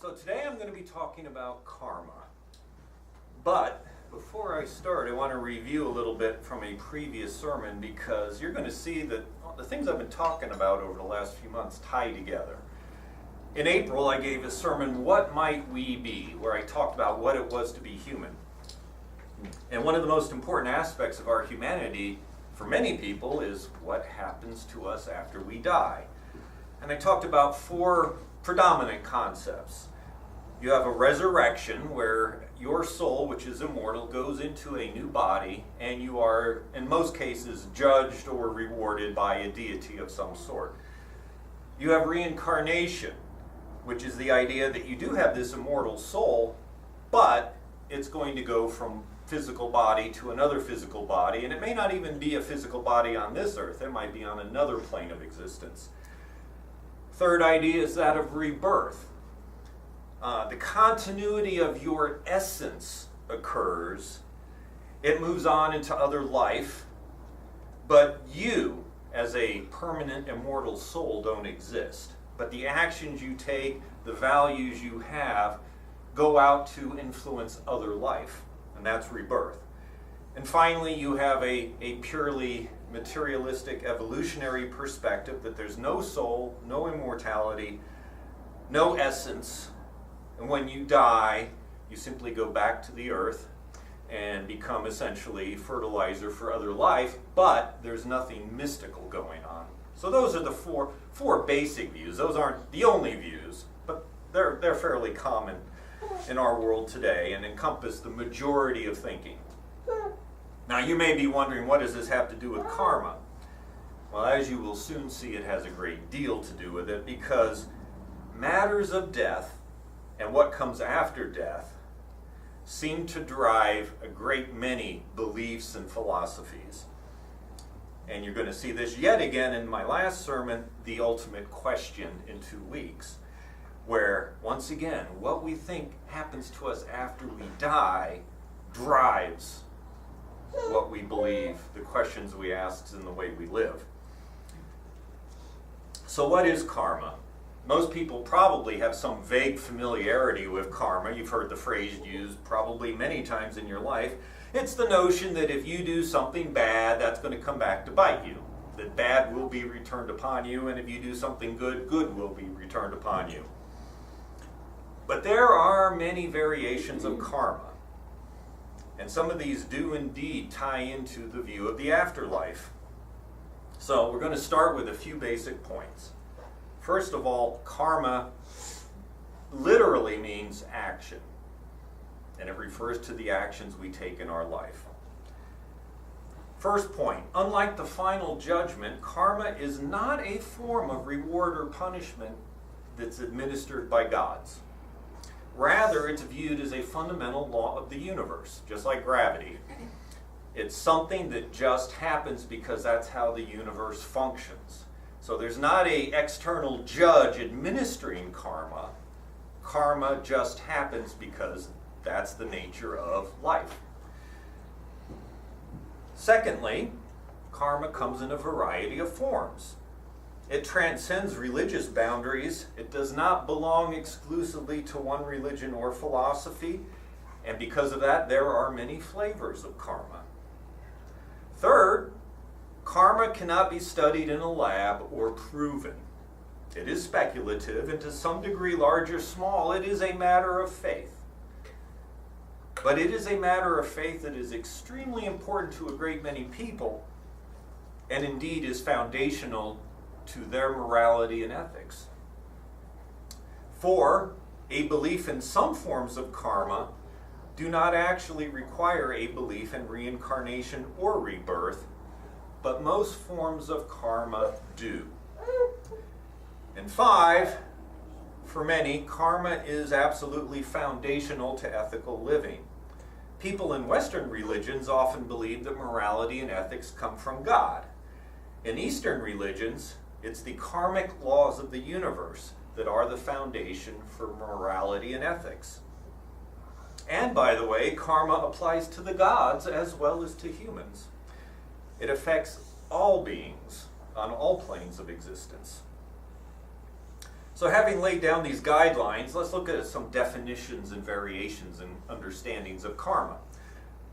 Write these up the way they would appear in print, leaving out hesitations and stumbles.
So today I'm going to be talking about karma. But before I start, I want to review a little bit from a previous sermon because you're going to see that the things I've been talking about over the last few months tie together. In April, I gave a sermon, What Might We Be?, where I talked about what it was to be human. And one of the most important aspects of our humanity for many people is what happens to us after we die. And I talked about four predominant concepts. You have a resurrection where your soul, which is immortal, goes into a new body and you are, in most cases, judged or rewarded by a deity of some sort. You have reincarnation, which is the idea that you do have this immortal soul, but it's going to go from physical body to another physical body, and it may not even be a physical body on this earth. It might be on another plane of existence. Third idea is that of rebirth. The continuity of your essence occurs. It moves on into other life, but you, as a permanent immortal soul, don't exist. But the actions you take, the values you have, go out to influence other life, and that's rebirth. And finally, you have a purely materialistic evolutionary perspective that there's no soul, no immortality, no essence, and when you die, you simply go back to the earth and become essentially fertilizer for other life, but there's nothing mystical going on. So those are the four basic views. Those aren't the only views, but they're fairly common in our world today and encompass the majority of thinking. Now you may be wondering, what does this have to do with karma? Well, as you will soon see, it has a great deal to do with it, because matters of death and what comes after death seem to drive a great many beliefs and philosophies. And you're going to see this yet again in my last sermon, The Ultimate Question, in 2 weeks, where, once again, what we think happens to us after we die drives what we believe, the questions we ask, and the way we live. So what is karma? Most people probably have some vague familiarity with karma. You've heard the phrase used probably many times in your life. It's the notion that if you do something bad, that's going to come back to bite you. That bad will be returned upon you, and if you do something good, good will be returned upon you. But there are many variations of karma. And some of these do indeed tie into the view of the afterlife. So we're going to start with a few basic points. First of all, karma literally means action. And it refers to the actions we take in our life. First point, unlike the final judgment, karma is not a form of reward or punishment that's administered by gods. Rather, it's viewed as a fundamental law of the universe, just like gravity. It's something that just happens because that's how the universe functions. So there's not an external judge administering karma. Karma just happens because that's the nature of life. Secondly, karma comes in a variety of forms. It transcends religious boundaries. It does not belong exclusively to one religion or philosophy, and because of that, there are many flavors of karma. Third, karma cannot be studied in a lab or proven. It is speculative, and to some degree, large or small, it is a matter of faith. But it is a matter of faith that is extremely important to a great many people, and indeed is foundational to their morality and ethics. 4, a belief in some forms of karma do not actually require a belief in reincarnation or rebirth, but most forms of karma do. And 5, for many, karma is absolutely foundational to ethical living. People in Western religions often believe that morality and ethics come from God. In Eastern religions, it's the karmic laws of the universe that are the foundation for morality and ethics. And by the way, karma applies to the gods as well as to humans. It affects all beings on all planes of existence. So having laid down these guidelines, let's look at some definitions and variations and understandings of karma.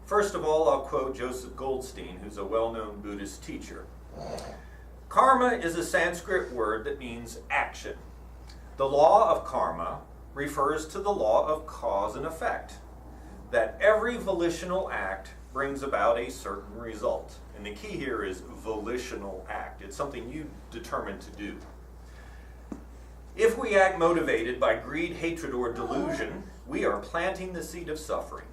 First of all, I'll quote Joseph Goldstein, who's a well-known Buddhist teacher. Karma is a Sanskrit word that means action. The law of karma refers to the law of cause and effect, that every volitional act brings about a certain result. And the key here is volitional act. It's something you determine to do. If we act motivated by greed, hatred, or delusion, we are planting the seed of suffering.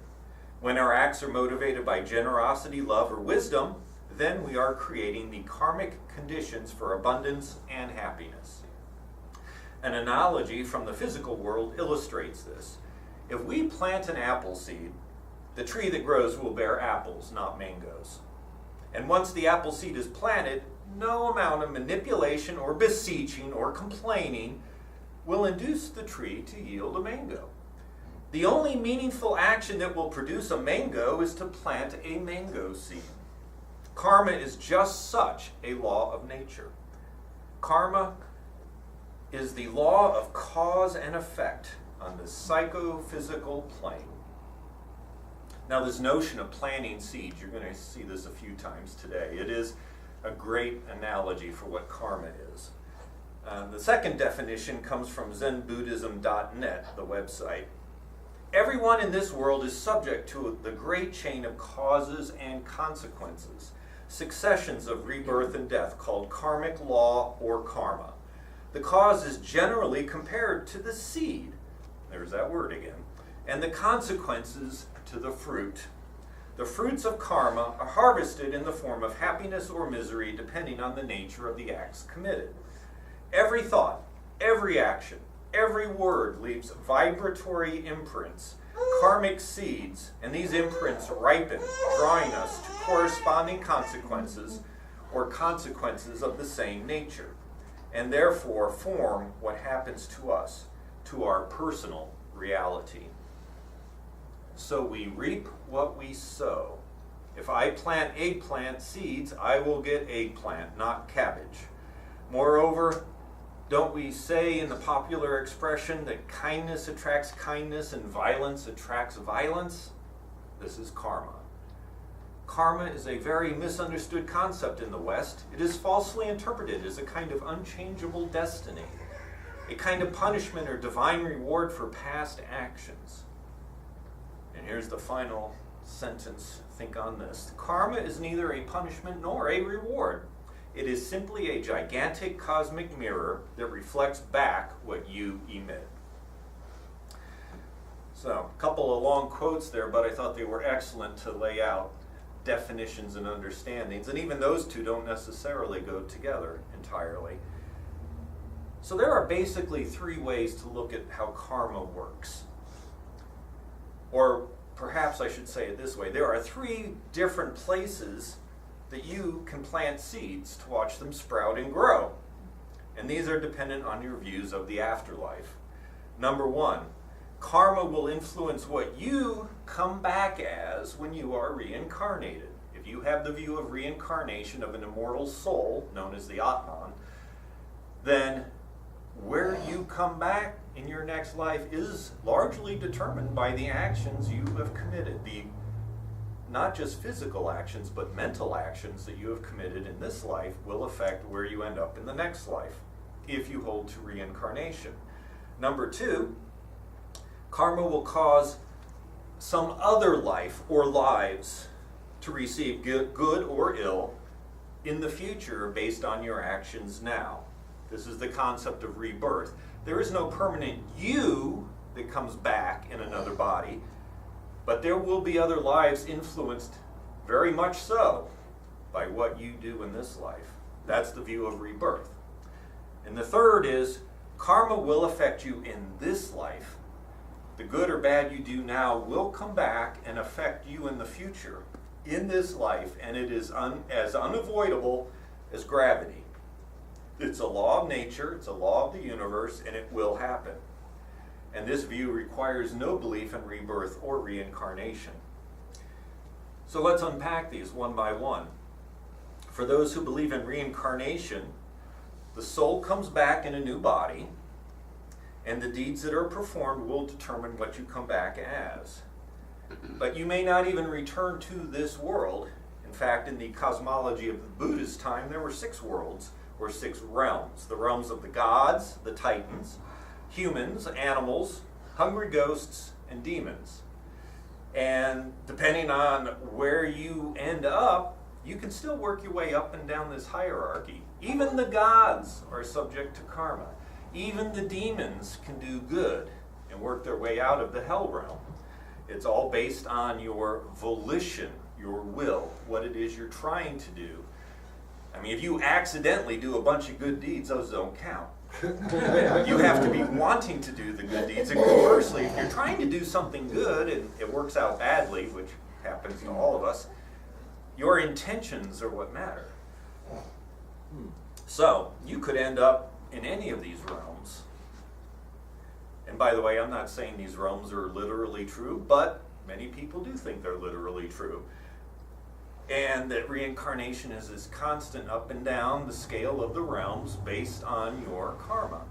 When our acts are motivated by generosity, love, or wisdom, then we are creating the karmic conditions for abundance and happiness. An analogy from the physical world illustrates this. If we plant an apple seed, the tree that grows will bear apples, not mangoes. And once the apple seed is planted, no amount of manipulation or beseeching or complaining will induce the tree to yield a mango. The only meaningful action that will produce a mango is to plant a mango seed. Karma is just such a law of nature. Karma is the law of cause and effect on the psychophysical plane. Now, this notion of planting seeds, you're going to see this a few times today. It is a great analogy for what karma is. The second definition comes from ZenBuddhism.net, the website. Everyone in this world is subject to the great chain of causes and consequences, successions of rebirth and death called karmic law or karma. The cause is generally compared to the seed, there's that word again, and the consequences to the fruit. The fruits of karma are harvested in the form of happiness or misery depending on the nature of the acts committed. Every thought, every action, every word leaves vibratory imprints, karmic seeds, and these imprints ripen, drawing us to corresponding consequences or consequences of the same nature, and therefore form what happens to us, to our personal reality. So we reap what we sow. If I plant eggplant seeds, I will get eggplant, not cabbage. Moreover, don't we say in the popular expression that kindness attracts kindness and violence attracts violence? This is karma. Karma is a very misunderstood concept in the West. It is falsely interpreted as a kind of unchangeable destiny, a kind of punishment or divine reward for past actions. And here's the final sentence. Think on this. Karma is neither a punishment nor a reward. It is simply a gigantic cosmic mirror that reflects back what you emit. So, a couple of long quotes there, but I thought they were excellent to lay out definitions and understandings, and even those two don't necessarily go together entirely. So there are basically three ways to look at how karma works. Or perhaps I should say it this way. There are three different places that you can plant seeds to watch them sprout and grow. And these are dependent on your views of the afterlife. Number one, karma will influence what you come back as when you are reincarnated. If you have the view of reincarnation of an immortal soul, known as the Atman, then where you come back in your next life is largely determined by the actions you have committed. Not just physical actions, but mental actions that you have committed in this life will affect where you end up in the next life, if you hold to reincarnation. Number two, karma will cause some other life or lives to receive good or ill in the future based on your actions now. This is the concept of rebirth. There is no permanent you that comes back in another body, but there will be other lives influenced very much so by what you do in this life. That's the view of rebirth. And the third is karma will affect you in this life. The good or bad you do now will come back and affect you in the future, in this life, and it is as unavoidable as gravity. It's a law of nature, it's a law of the universe, and it will happen. And this view requires no belief in rebirth or reincarnation. So let's unpack these one by one. For those who believe in reincarnation, the soul comes back in a new body, and the deeds that are performed will determine what you come back as. But you may not even return to this world. In fact, in the cosmology of the Buddhist time, there were 6 worlds, or 6 realms. The realms of the gods, the titans, humans, animals, hungry ghosts, and demons. And depending on where you end up, you can still work your way up and down this hierarchy. Even the gods are subject to karma. Even the demons can do good and work their way out of the hell realm. It's all based on your volition, your will, what it is you're trying to do. I mean, if you accidentally do a bunch of good deeds, those don't count. You have to be wanting to do the good deeds. And conversely, if you're trying to do something good and it works out badly, which happens to all of us, your intentions are what matter. So, you could end up in any of these realms. And by the way, I'm not saying these realms are literally true, but many people do think they're literally true. And that reincarnation is this constant up and down the scale of the realms based on your karma.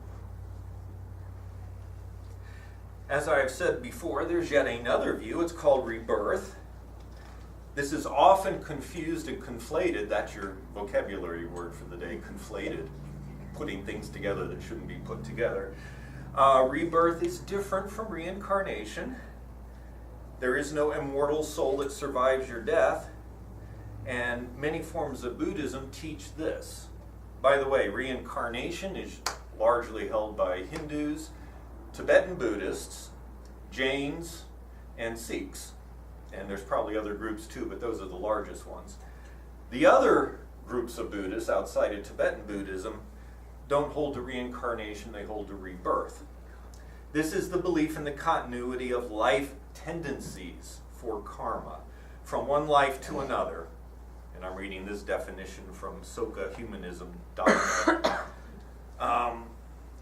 As I've said before, there's yet another view. It's called rebirth. This is often confused and conflated. That's your vocabulary word for the day, conflated. Putting things together that shouldn't be put together. Rebirth is different from reincarnation. There is no immortal soul that survives your death. And many forms of Buddhism teach this. By the way, reincarnation is largely held by Hindus, Tibetan Buddhists, Jains, and Sikhs. And there's probably other groups too, but those are the largest ones. The other groups of Buddhists outside of Tibetan Buddhism don't hold to reincarnation, they hold to rebirth. This is the belief in the continuity of life tendencies for karma, from one life to another. And I'm reading this definition from sokahumanism.net.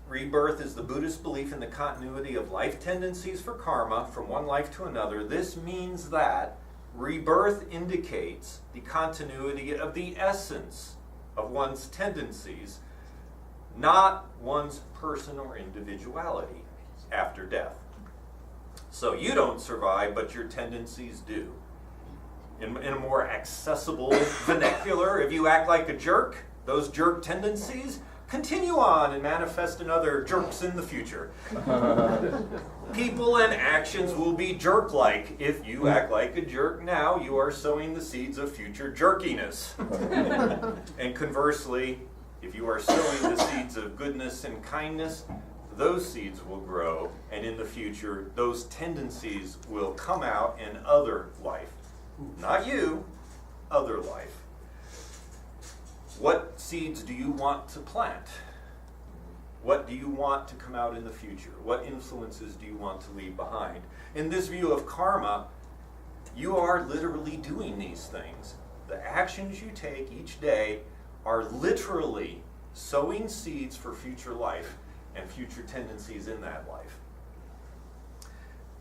Rebirth is the Buddhist belief in the continuity of life tendencies for karma from one life to another. This means that rebirth indicates the continuity of the essence of one's tendencies, not one's person or individuality after death. So you don't survive, but your tendencies do. In a more accessible vernacular, if you act like a jerk, those jerk tendencies continue on and manifest in other jerks in the future. People and actions will be jerk-like. If you act like a jerk now, you are sowing the seeds of future jerkiness. And conversely, if you are sowing the seeds of goodness and kindness, those seeds will grow, and in the future, those tendencies will come out in other life. Not you, other life. What seeds do you want to plant? What do you want to come out in the future? What influences do you want to leave behind? In this view of karma, you are literally doing these things. The actions you take each day are literally sowing seeds for future life and future tendencies in that life.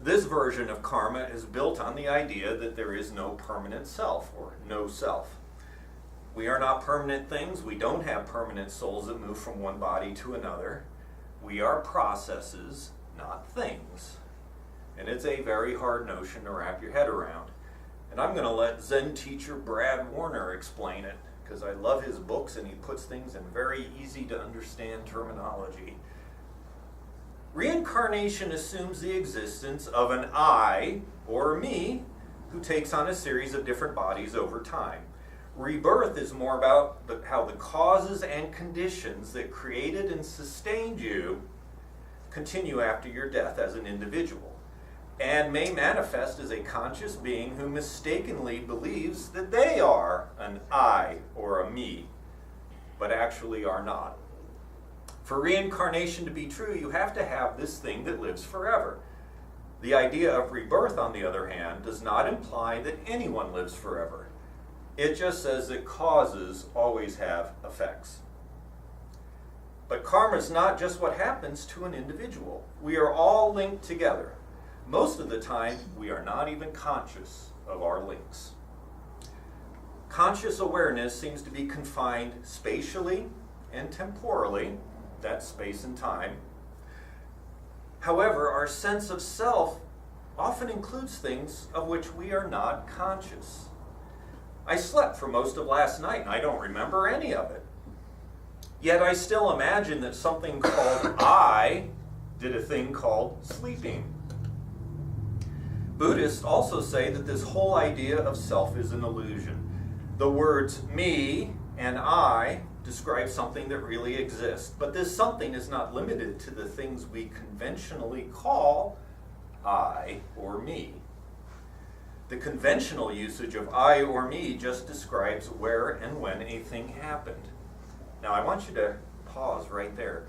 This version of karma is built on the idea that there is no permanent self, or no self. We are not permanent things. We don't have permanent souls that move from one body to another. We are processes, not things. And it's a very hard notion to wrap your head around. And I'm going to let Zen teacher Brad Warner explain it, because I love his books and he puts things in very easy to understand terminology. Reincarnation assumes the existence of an I, or me, who takes on a series of different bodies over time. Rebirth is more about how the causes and conditions that created and sustained you continue after your death as an individual, and may manifest as a conscious being who mistakenly believes that they are an I or a me, but actually are not. For reincarnation to be true, you have to have this thing that lives forever. The idea of rebirth, on the other hand, does not imply that anyone lives forever. It just says that causes always have effects. But karma is not just what happens to an individual. We are all linked together. Most of the time, we are not even conscious of our links. Conscious awareness seems to be confined spatially and temporally, that's space and time, However, our sense of self often includes things of which we are not conscious. I slept for most of last night and I don't remember any of it. Yet I still imagine that something called I did a thing called sleeping. Buddhists also say that this whole idea of self is an illusion. The words me and I describe something that really exists, but this something is not limited to the things we conventionally call I or me. The conventional usage of I or me just describes where and when a thing happened. Now I want you to pause right there.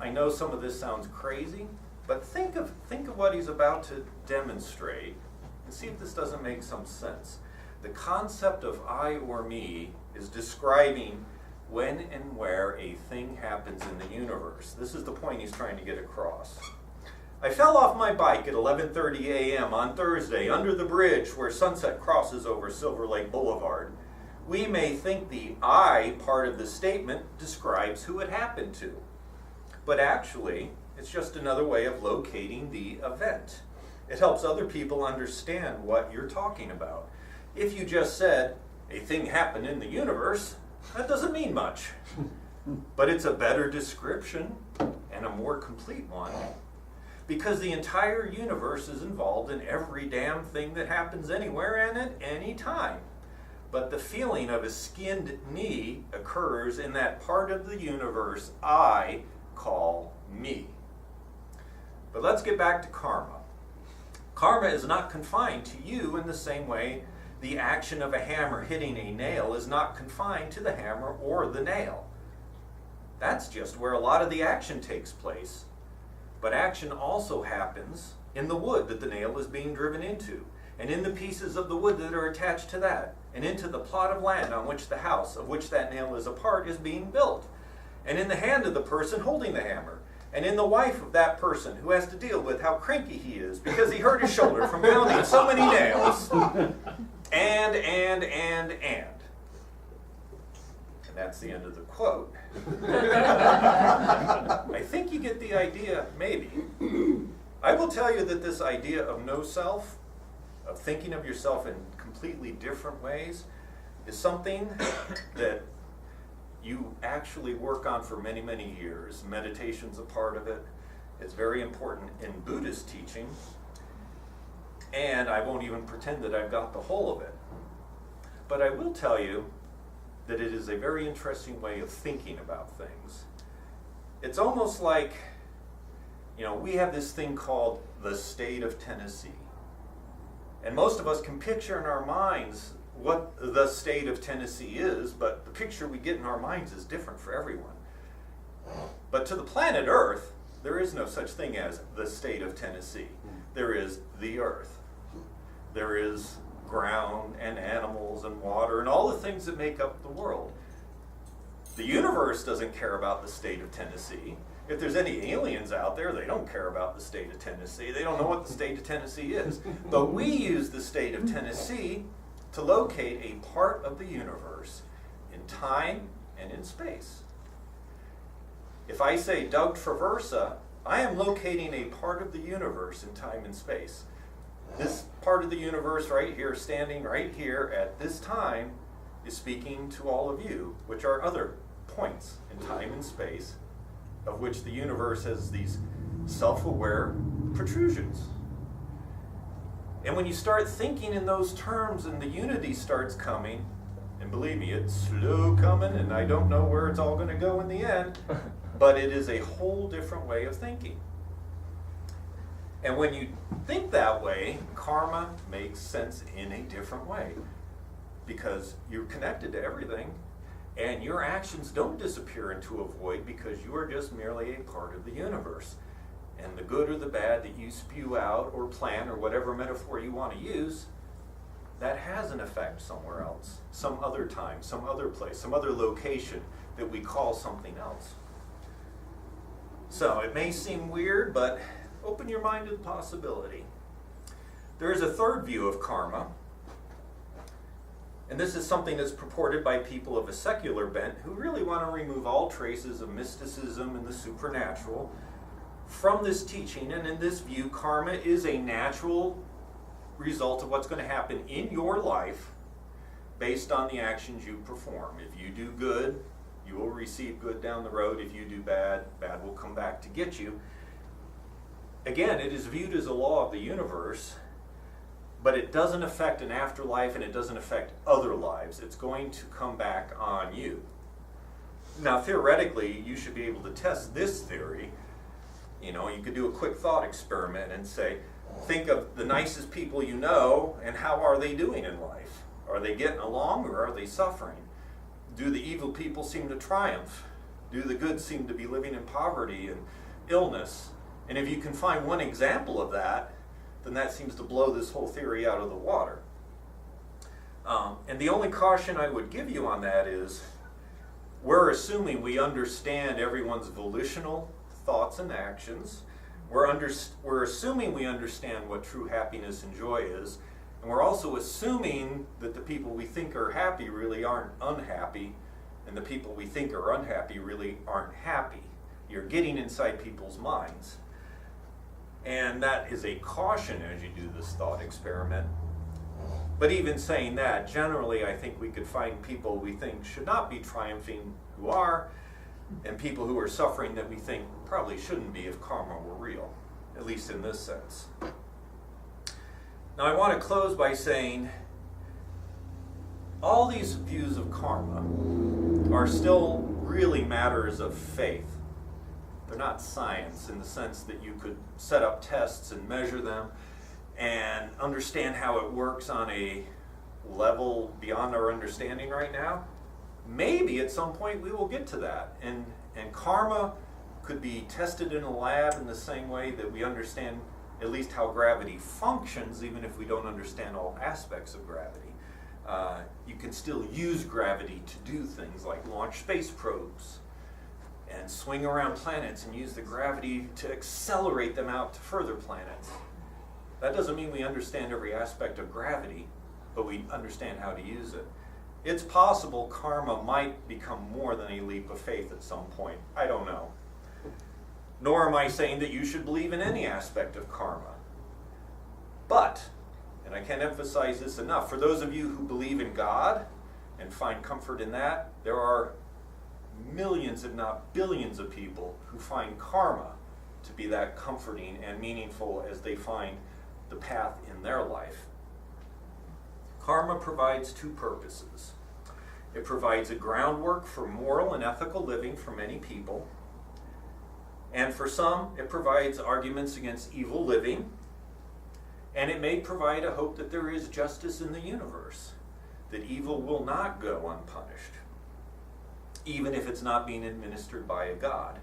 I know some of this sounds crazy, but think of what he's about to demonstrate and see if this doesn't make some sense. The concept of I or me is describing when and where a thing happens in the universe. This is the point he's trying to get across. I fell off my bike at 11:30 a.m. on Thursday under the bridge where Sunset crosses over Silver Lake Boulevard. We may think the I part of the statement describes who it happened to, but actually it's just another way of locating the event. It helps other people understand what you're talking about. If you just said, a thing happened in the universe, that doesn't mean much. But it's a better description and a more complete one, because the entire universe is involved in every damn thing that happens anywhere and at any time. But the feeling of a skinned knee occurs in that part of the universe I call me. But let's get back to karma. Karma is not confined to you in the same way the action of a hammer hitting a nail is not confined to the hammer or the nail. That's just where a lot of the action takes place. But action also happens in the wood that the nail is being driven into, and in the pieces of the wood that are attached to that, and into the plot of land on which the house of which that nail is a part is being built, and in the hand of the person holding the hammer, and in the wife of that person who has to deal with how cranky he is because he hurt his shoulder from pounding so many nails. And that's the end of the quote. I think you get the idea, maybe. I will tell you that this idea of no self, of thinking of yourself in completely different ways, is something that you actually work on for many, many years. Meditation's a part of it. It's very important in Buddhist teaching. And I won't even pretend that I've got the whole of it. But I will tell you that it is a very interesting way of thinking about things. It's almost like, we have this thing called the state of Tennessee. And most of us can picture in our minds what the state of Tennessee is, but the picture we get in our minds is different for everyone. But to the planet Earth, there is no such thing as the state of Tennessee. There is the Earth. There is ground and animals and water and all the things that make up the world. The universe doesn't care about the state of Tennessee. If there's any aliens out there, they don't care about the state of Tennessee. They don't know what the state of Tennessee is. But we use the state of Tennessee to locate a part of the universe in time and in space. If I say Doug Traversa, I am locating a part of the universe in time and space. This part of the universe right here, standing right here at this time, is speaking to all of you, which are other points in time and space, of which the universe has these self-aware protrusions. And when you start thinking in those terms and the unity starts coming, and believe me, it's slow coming and I don't know where it's all going to go in the end, but it is a whole different way of thinking. And when you think that way, karma makes sense in a different way, because you're connected to everything, and your actions don't disappear into a void because you are just merely a part of the universe. And the good or the bad that you spew out or plan or whatever metaphor you want to use, that has an effect somewhere else, some other time, some other place, some other location that we call something else. So it may seem weird, but open your mind to the possibility. There is a third view of karma, and this is something that's purported by people of a secular bent who really want to remove all traces of mysticism and the supernatural from this teaching and in this view, karma is a natural result of what's going to happen in your life based on the actions you perform. If you do good, you will receive good down the road. If you do bad, bad will come back to get you. Again, it is viewed as a law of the universe, but it doesn't affect an afterlife and it doesn't affect other lives. It's going to come back on you. Now, theoretically, you should be able to test this theory. You know, you could do a quick thought experiment and say, think of the nicest people you know and how are they doing in life? Are they getting along or are they suffering? Do the evil people seem to triumph? Do the good seem to be living in poverty and illness? And if you can find one example of that, then that seems to blow this whole theory out of the water. And the only caution I would give you on that is, we're assuming we understand everyone's volitional thoughts and actions. We're assuming we understand what true happiness and joy is. And we're also assuming that the people we think are happy really aren't unhappy, and the people we think are unhappy really aren't happy. You're getting inside people's minds. And that is a caution as you do this thought experiment. But even saying that, generally I think we could find people we think should not be triumphing who are, and people who are suffering that we think probably shouldn't be if karma were real, at least in this sense. Now I want to close by saying all these views of karma are still really matters of faith. They're not science in the sense that you could set up tests and measure them and understand how it works on a level beyond our understanding right now. Maybe at some point we will get to that. And karma could be tested in a lab in the same way that we understand at least how gravity functions, even if we don't understand all aspects of gravity. You can still use gravity to do things like launch space probes and swing around planets and use the gravity to accelerate them out to further planets. That doesn't mean we understand every aspect of gravity, but we understand how to use it. It's possible karma might become more than a leap of faith at some point. I don't know. Nor am I saying that you should believe in any aspect of karma. But, and I can't emphasize this enough, for those of you who believe in God and find comfort in that, there are millions, if not billions of people who find karma to be that comforting and meaningful as they find the path in their life. Karma provides two purposes. It provides a groundwork for moral and ethical living for many people. And for some, it provides arguments against evil living. And it may provide a hope that there is justice in the universe, that evil will not go unpunished, even if it's not being administered by a God.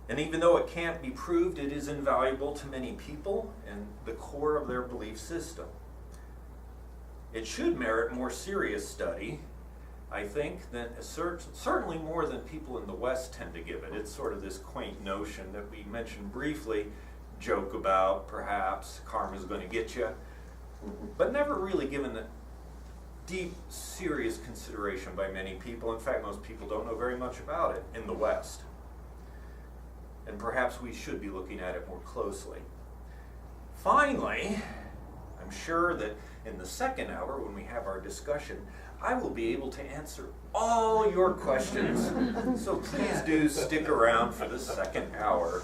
And even though it can't be proved, it is invaluable to many people and the core of their belief system. It should merit more serious study, I think, than certainly more than people in the West tend to give it. It's sort of this quaint notion that we mentioned briefly, joke about, perhaps, karma's going to get you, but never really given the deep, serious consideration by many people. In fact, most people don't know very much about it in the West. And perhaps we should be looking at it more closely. Finally, I'm sure that in the second hour, when we have our discussion, I will be able to answer all your questions. So please do stick around for the second hour.